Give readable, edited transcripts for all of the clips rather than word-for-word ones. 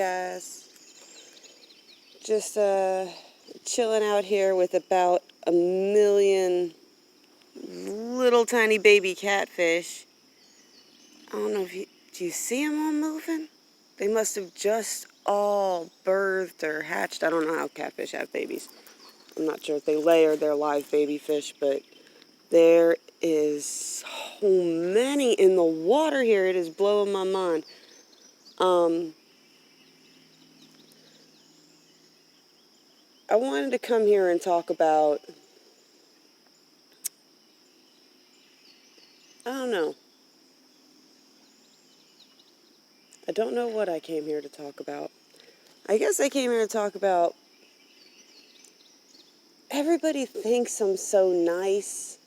guys? Just chilling out here with about 1,000,000 little tiny baby catfish. I don't know if do you see them all moving? They must have just all birthed or hatched. I don't know how catfish have babies. I'm not sure if they lay or they're live baby fish, but there is so many in the water here. It is blowing my mind. I wanted to come here and talk about, I don't know. I don't know what I came here to talk about. I guess I came here to talk about, everybody thinks I'm so nice.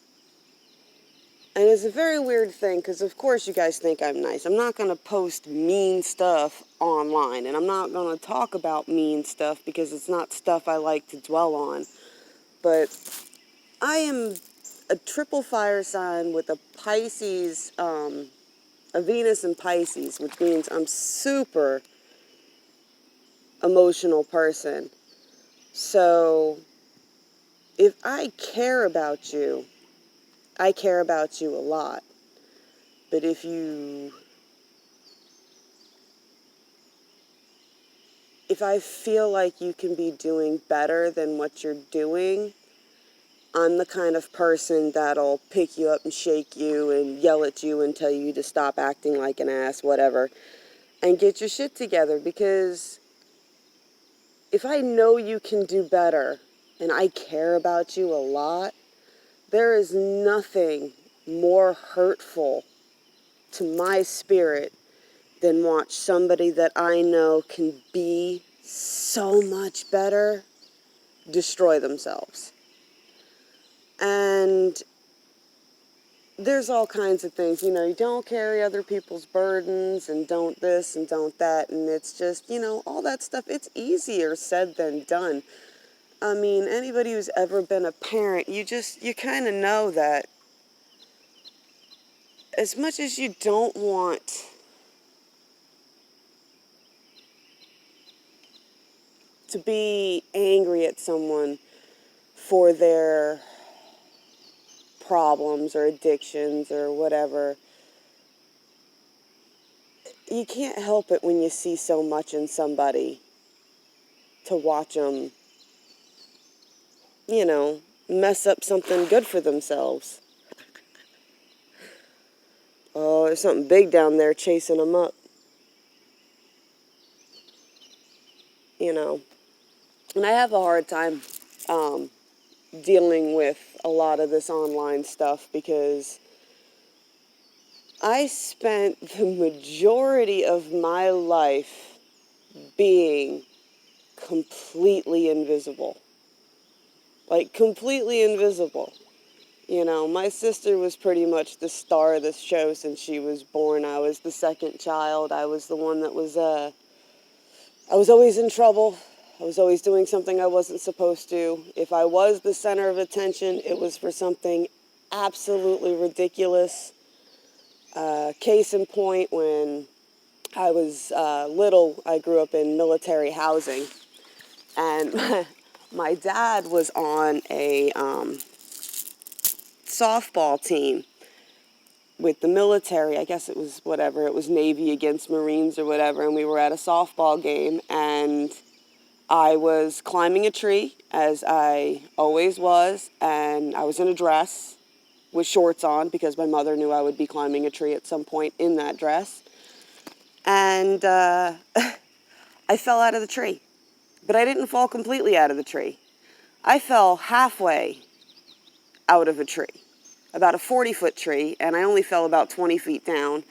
And it's a very weird thing, because of course you guys think I'm nice. I'm not going to post mean stuff online, and I'm not going to talk about mean stuff because it's not stuff I like to dwell on. But I am a triple fire sign with a Pisces, a Venus in Pisces, which means I'm super emotional person. So if I care about you, I care about you a lot. But if I feel like you can be doing better than what you're doing, I'm the kind of person that'll pick you up and shake you and yell at you and tell you to stop acting like an ass, whatever, and get your shit together. Because if I know you can do better and I care about you a lot, there is nothing more hurtful to my spirit than watch somebody that I know can be so much better destroy themselves. And there's all kinds of things, you don't carry other people's burdens and don't this and don't that, and it's just, all that stuff, it's easier said than done. I mean, anybody who's ever been a parent, you kind of know that as much as you don't want to be angry at someone for their problems or addictions or whatever, you can't help it when you see so much in somebody to watch them, mess up something good for themselves. Oh, there's something big down there chasing them up. And I have a hard time dealing with a lot of this online stuff because I spent the majority of my life being completely invisible. Like, completely invisible. My sister was pretty much the star of this show since she was born. I was the second child. I was the one that was, I was always in trouble. I was always doing something I wasn't supposed to. If I was the center of attention, it was for something absolutely ridiculous. Case in point, when I was little, I grew up in military housing. And my dad was on a softball team with the military. I guess it was whatever. It was Navy against Marines or whatever. And we were at a softball game, and I was climbing a tree, as I always was, and I was in a dress with shorts on because my mother knew I would be climbing a tree at some point in that dress. And I fell out of the tree. But I didn't fall completely out of the tree. I fell halfway out of a tree, about a 40-foot tree, and I only fell about 20 feet down.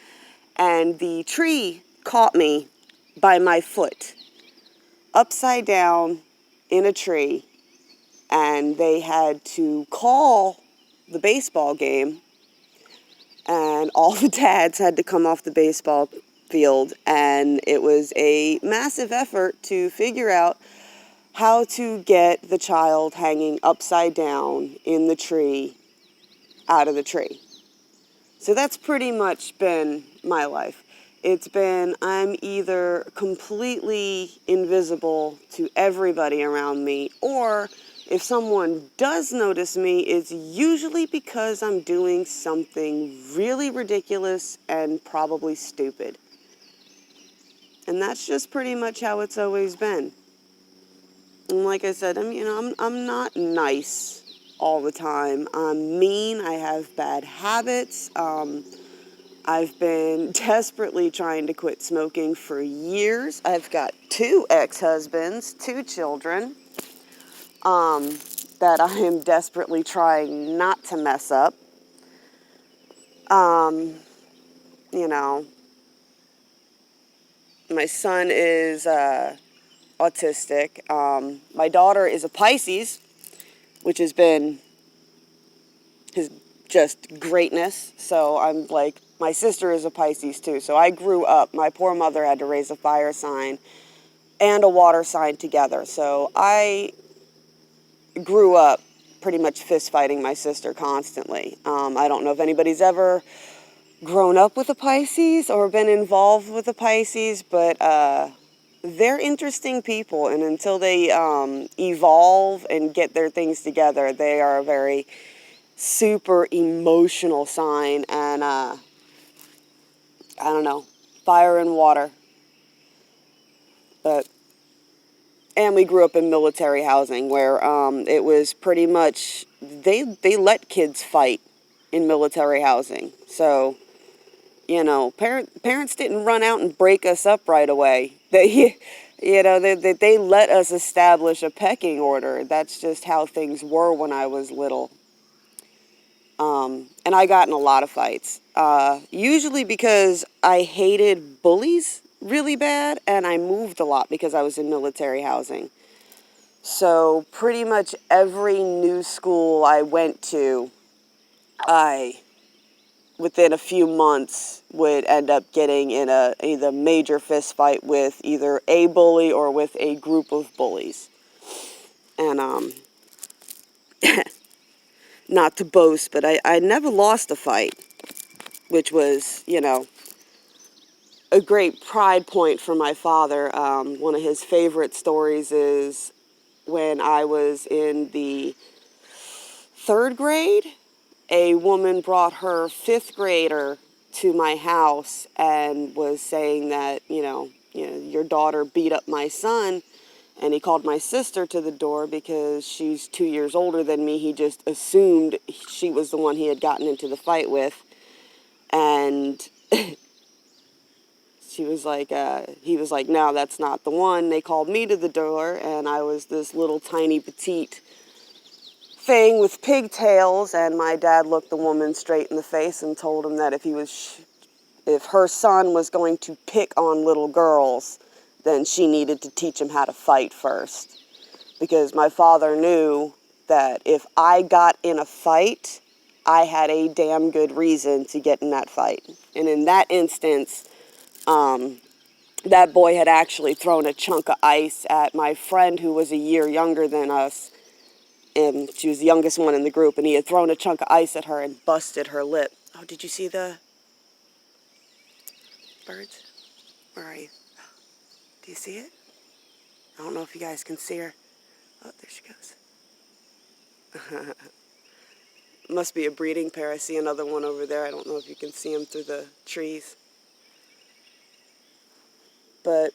And the tree caught me by my foot, upside down in a tree, and they had to call the baseball game, and all the dads had to come off the baseball field, and it was a massive effort to figure out how to get the child hanging upside down in the tree out of the tree. So that's pretty much been my life. it's been I'm either completely invisible to everybody around me, or if someone does notice me, it's usually because I'm doing something really ridiculous and probably stupid. And that's just pretty much how it's always been. And like I said, I'm not nice all the time. I'm mean. I have bad habits. I've been desperately trying to quit smoking for years. I've got 2 ex-husbands, 2 children, that I am desperately trying not to mess up. You know, my son is autistic. My daughter is a Pisces, which has been his just greatness. So I'm like, my sister is a Pisces too. So I grew up, my poor mother had to raise a fire sign and a water sign together. So I grew up pretty much fist fighting my sister constantly. I don't know if anybody's ever grown up with a Pisces or been involved with a Pisces, but they're interesting people, and until they evolve and get their things together, they are a very super emotional sign, and I don't know, fire and water. But and we grew up in military housing where it was pretty much they let kids fight in military housing. So, parents didn't run out and break us up right away. They let us establish a pecking order. That's just how things were when I was little. And I got in a lot of fights, usually because I hated bullies really bad, and I moved a lot because I was in military housing. So pretty much every new school I went to, I, within a few months, would end up getting in a either major fist fight with either a bully or with a group of bullies. And not to boast, but I never lost a fight, which was, a great pride point for my father. One of his favorite stories is when I was in the 3rd grade, a woman brought her 5th grader to my house and was saying that, your daughter beat up my son. And he called my sister to the door because she's 2 years older than me. He just assumed she was the one he had gotten into the fight with. And he was like, no, that's not the one. They called me to the door, and I was this little tiny petite thing with pigtails. And my dad looked the woman straight in the face and told him that if her son was going to pick on little girls, then she needed to teach him how to fight first. Because my father knew that if I got in a fight, I had a damn good reason to get in that fight. And in that instance, that boy had actually thrown a chunk of ice at my friend who was a year younger than us. And she was the youngest one in the group. And he had thrown a chunk of ice at her and busted her lip. Oh, did you see the birds? Where are you? Do you see it? I don't know if you guys can see her. Oh, there she goes. Must be a breeding pair. I see another one over there. I don't know if you can see them through the trees. But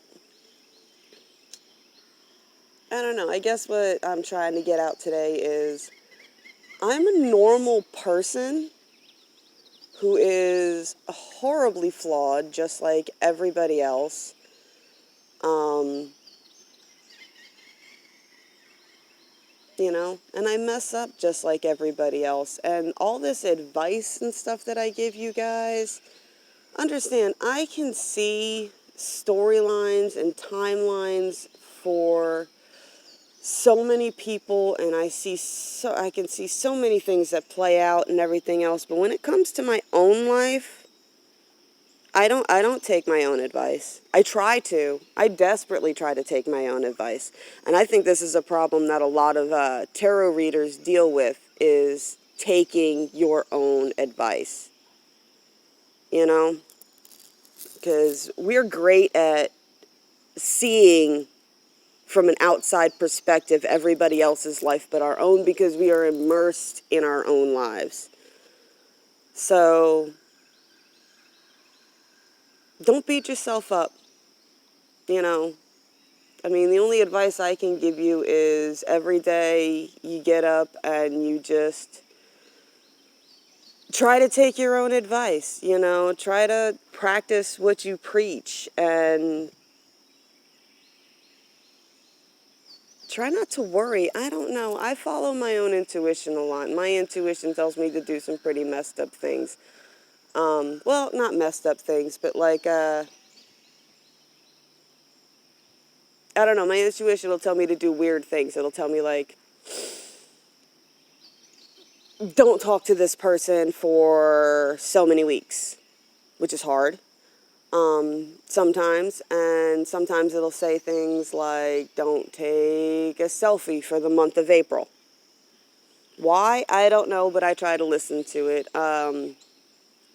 I don't know. I guess what I'm trying to get out today is I'm a normal person who is horribly flawed, just like everybody else. And I mess up just like everybody else. And all this advice and stuff that I give you guys, understand, I can see storylines and timelines for so many people, and I can see so many things that play out and everything else. But when it comes to my own life, I don't take my own advice. I desperately try to take my own advice. And I think this is a problem that a lot of tarot readers deal with, is taking your own advice. because we're great at seeing from an outside perspective everybody else's life but our own, because we are immersed in our own lives. So don't beat yourself up, you know. I mean, the only advice I can give you is every day you get up and you just try to take your own advice, you know. Try to practice what you preach and try not to worry. I don't know. I follow my own intuition a lot. My intuition tells me to do some pretty messed up things. Well, not messed up things, but like, I don't know, my intuition will tell me to do weird things. It'll tell me, like, don't talk to this person for so many weeks, which is hard, sometimes. And sometimes it'll say things like, don't take a selfie for the month of April. Why? I don't know, but I try to listen to it.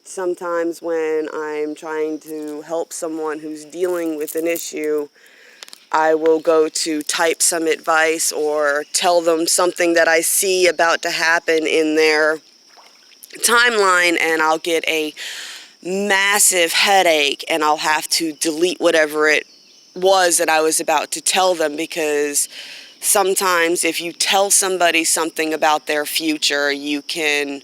Sometimes when I'm trying to help someone who's dealing with an issue, I will go to type some advice or tell them something that I see about to happen in their timeline, and I'll get a massive headache and I'll have to delete whatever it was that I was about to tell them, because sometimes if you tell somebody something about their future, you can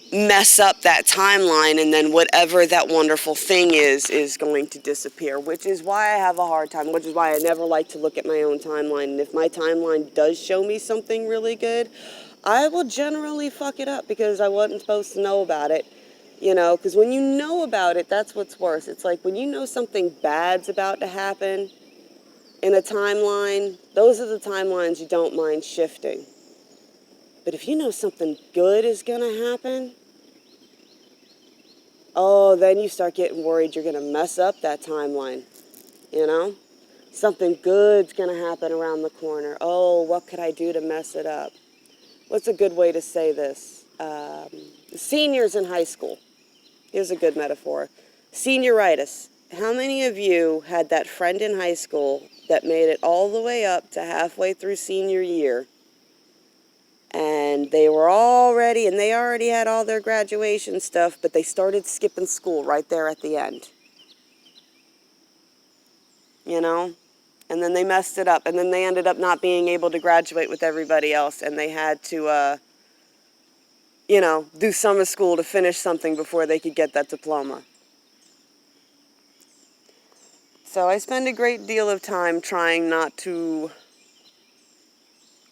mess up that timeline, and then whatever that wonderful thing is going to disappear, which is why I have a hard time, which is why I never like to look at my own timeline. And if my timeline does show me something really good, I will generally fuck it up because I wasn't supposed to know about it, you know, because when you know about it, that's what's worse. It's like when you know something bad's about to happen in a timeline, those are the timelines you don't mind shifting. But if you know something good is going to happen, oh, then you start getting worried you're going to mess up that timeline, you know? Something good's going to happen around the corner. Oh, what could I do to mess it up? What's a good way to say this? Seniors in high school. Here's a good metaphor. Senioritis. How many of you had that friend in high school that made it all the way up to halfway through senior year, and they already had all their graduation stuff, but they started skipping school right there at the end, you know? And then they messed it up, and then they ended up not being able to graduate with everybody else, and they had to, you know, do summer school to finish something before they could get that diploma. So I spend a great deal of time trying not to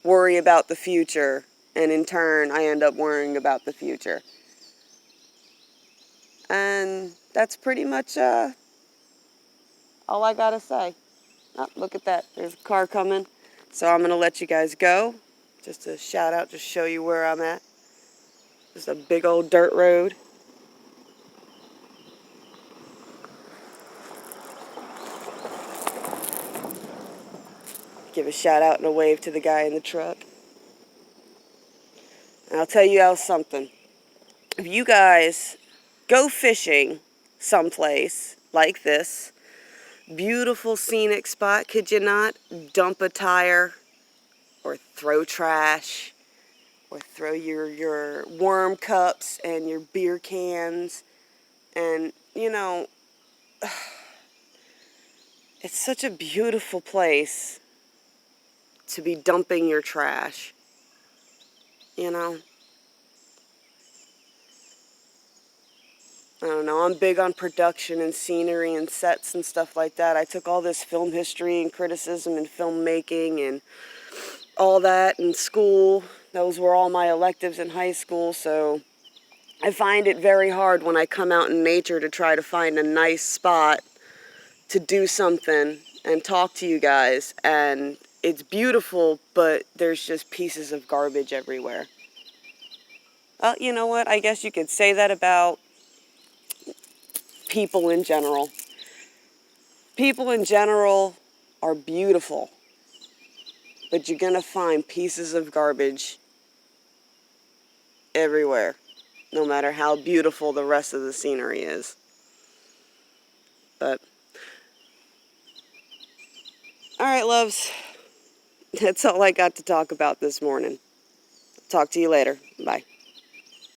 worry about the future, and in turn, I end up worrying about the future. And that's pretty much all I gotta say. Oh, look at that. There's a car coming. So I'm gonna let you guys go. Just a shout out, just show you where I'm at. Just a big old dirt road. Give a shout out and a wave to the guy in the truck. And I'll tell you else something. If you guys go fishing someplace like this, beautiful scenic spot, could you not dump a tire or throw trash or throw your worm cups and your beer cans, and, you know, it's such a beautiful place to be dumping your trash, you know? I don't know, I'm big on production and scenery and sets and stuff like that. I took all this film history and criticism and filmmaking and all that in school. Those were all my electives in high school, so I find it very hard when I come out in nature to try to find a nice spot to do something and talk to you guys, and it's beautiful, but there's just pieces of garbage everywhere. Well, you know what? I guess you could say that about people in general. People in general are beautiful, but you're gonna find pieces of garbage everywhere, no matter how beautiful the rest of the scenery is. But, all right, loves. That's all I got to talk about this morning. Talk to you later. Bye.